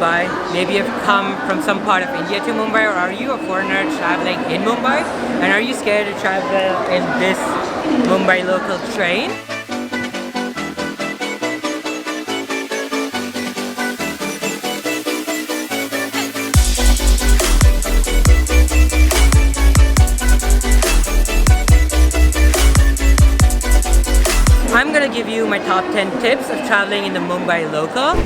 Mumbai? Maybe you've come from some part of India to Mumbai, or are you a foreigner traveling in Mumbai? And are you scared to travel in this Mumbai local train? I'm gonna give you my top 10 tips of traveling in the Mumbai local.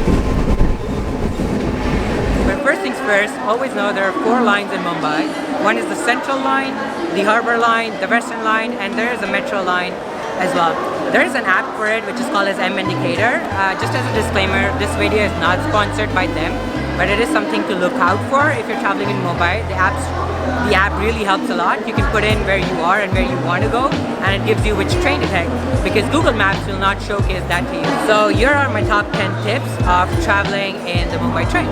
But first things first, always know there are 4 lines in Mumbai. One is the Central Line, the Harbour Line, the Western Line, and there is a Metro Line as well. There is an app for it which is called as M Indicator. Just as a disclaimer, this video is not sponsored by them, but it is something to look out for if you're traveling in Mumbai. The app really helps a lot. You can put in where you are and where you want to go, and it gives you which train to take, because Google Maps will not showcase that to you. So here are my top 10 tips of traveling in the Mumbai train.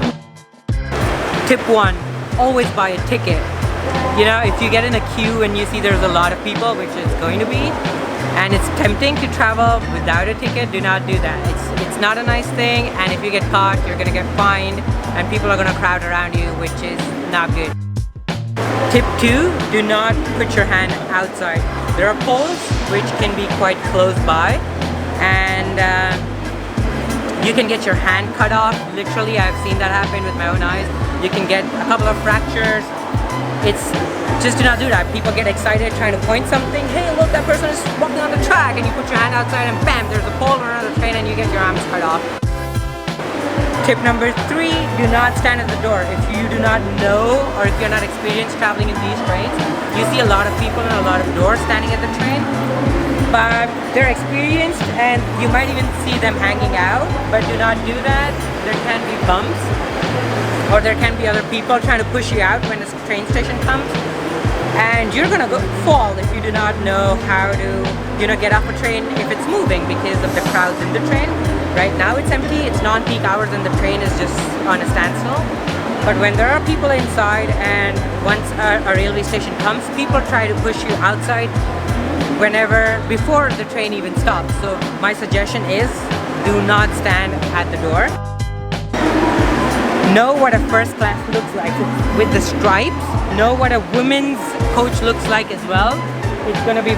Tip 1, always buy a ticket. You know, if you get in a queue and you see there's a lot of people, which is going to be, and it's tempting to travel without a ticket, do not do that. It's not a nice thing, and if you get caught, you're gonna get fined, and people are gonna crowd around you, which is not good. Tip 2, do not put your hand outside. There are poles which can be quite close by, and you can get your hand cut off. Literally, I've seen that happen with my own eyes. You can get a couple of fractures. It's just do not do that. People get excited trying to point something. Hey, look, that person is walking on the track, and you put your hand outside and bam, there's a pole or another train and you get your arms cut off. Tip number 3, do not stand at the door. If you do not know, or if you're not experienced traveling in these trains, you see a lot of people and a lot of doors standing at the train, but they're experienced and you might even see them hanging out, but do not do that. There can be bumps, or there can be other people trying to push you out when a train station comes, and you're gonna fall if you do not know how to, get off a train if it's moving because of the crowds in the train. Right now it's empty, it's non-peak hours and the train is just on a standstill. But when there are people inside, and once a railway station comes, people try to push you outside before the train even stops. So my suggestion is, do not stand at the door. Know what a first class looks like with the stripes. Know what a women's coach looks like as well. It's gonna be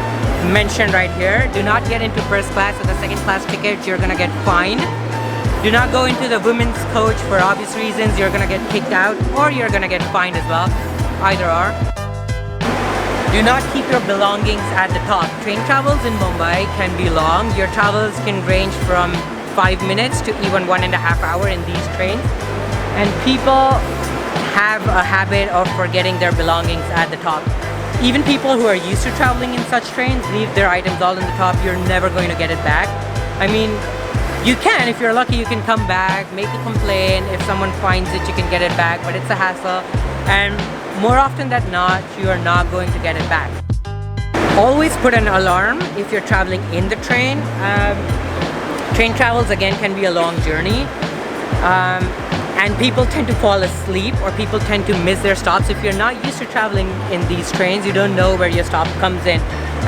mentioned right here. Do not get into first class with a second class ticket. You're gonna get fined. Do not go into the women's coach for obvious reasons. You're gonna get kicked out, or you're gonna get fined as well. Either or. Do not keep your belongings at the top. Train travels in Mumbai can be long. Your travels can range from 5 minutes to even 1.5 hours in these trains. And people have a habit of forgetting their belongings at the top. Even people who are used to traveling in such trains leave their items all in the top. You're never going to get it back. I mean, you can, if you're lucky, you can come back, make a complaint. If someone finds it, you can get it back, but it's a hassle. And more often than not, you are not going to get it back. Always put an alarm if you're traveling in the train. Train travels, again, can be a long journey. And people tend to fall asleep, or people tend to miss their stops. If you're not used to traveling in these trains, you don't know where your stop comes in.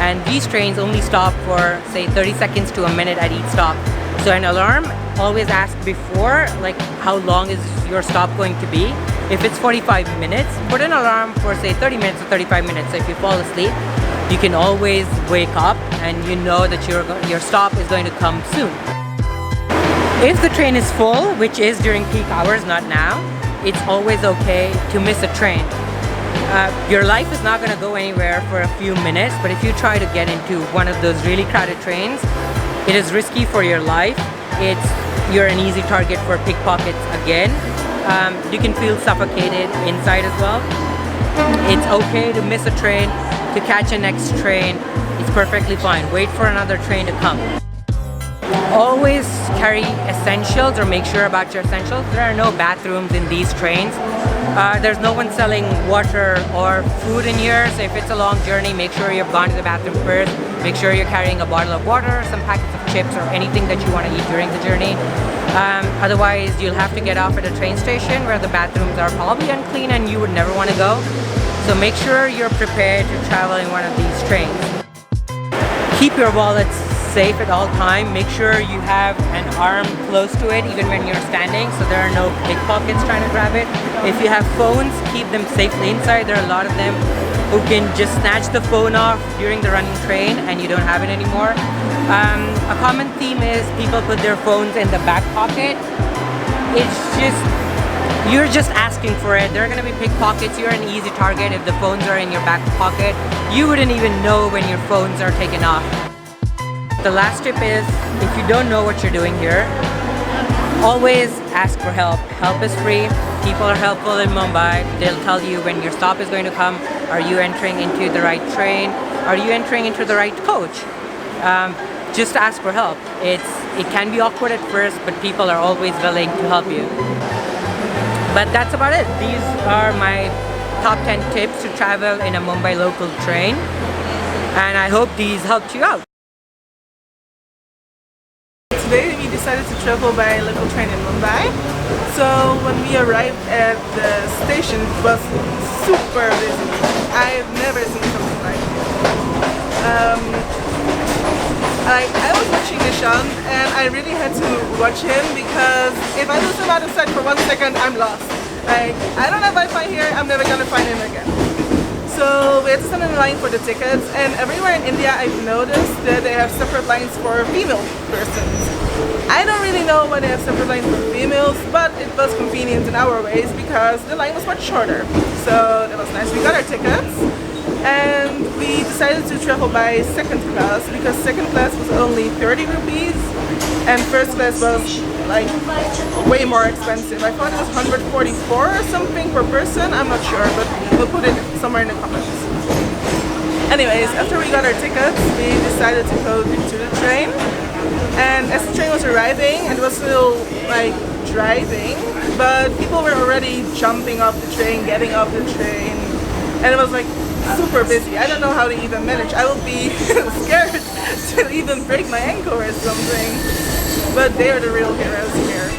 And these trains only stop for, say, 30 seconds to a minute at each stop. So an alarm, always ask before, like, how long is your stop going to be. If it's 45 minutes, put an alarm for, say, 30 minutes or 35 minutes. So if you fall asleep, you can always wake up and you know that your stop is going to come soon. If the train is full, which is during peak hours, not now, it's always okay to miss a train. Your life is not going to go anywhere for a few minutes, but if you try to get into one of those really crowded trains, it is risky for your life. You're an easy target for pickpockets again. You can feel suffocated inside as well. It's okay to miss a train, to catch a next train. It's perfectly fine. Wait for another train to come. Always carry essentials, or make sure about your essentials. There are no bathrooms in these trains. There's no one selling water or food in here, so if it's a long journey, make sure you've gone to the bathroom first. Make sure you're carrying a bottle of water, some packets of chips, or anything that you want to eat during the journey. Otherwise, you'll have to get off at a train station where the bathrooms are probably unclean and you would never want to go. So make sure you're prepared to travel in one of these trains. Keep your wallets safe at all time. Make sure you have an arm close to it even when you're standing, so there are no pickpockets trying to grab it. If you have phones, keep them safely inside. There are a lot of them who can just snatch the phone off during the running train and you don't have it anymore. A common theme is people put their phones in the back pocket. It's just, you're just asking for it. There are going to be pickpockets. You're an easy target if the phones are in your back pocket. You wouldn't even know when your phones are taken off. The last tip is, if you don't know what you're doing here, always ask for help. Help is free. People are helpful in Mumbai. They'll tell you when your stop is going to come. Are you entering into the right train? Are you entering into the right coach? Just ask for help. It can be awkward at first, but people are always willing to help you. But that's about it. These are my top 10 tips to travel in a Mumbai local train. And I hope these helped you out. Today we decided to travel by local train in Mumbai. So when we arrived at the station, it was super busy. I've never seen something like it. I was watching Nishan and I really had to watch him because if I lose him out of sight for 1 second, I'm lost. I don't have Wi-Fi here, I'm never gonna find him again. So we had to stand in line for the tickets, and everywhere in India I've noticed that they have separate lines for female persons. I don't really know why they have separate lines for females, but it was convenient in our ways because the line was much shorter. So that was nice. We got our tickets and we decided to travel by second class because second class was only 30 rupees and first class was like way more expensive. I thought it was 144 or something per person. I'm not sure, but we'll put it somewhere in the comments. Anyways, after we got our tickets, we decided to go to the train. And as the train was arriving, it was still like driving, but people were already jumping off the train, getting off the train, and it was like super busy. I don't know how to even manage. I will be scared to even break my ankle or something, but they are the real heroes here.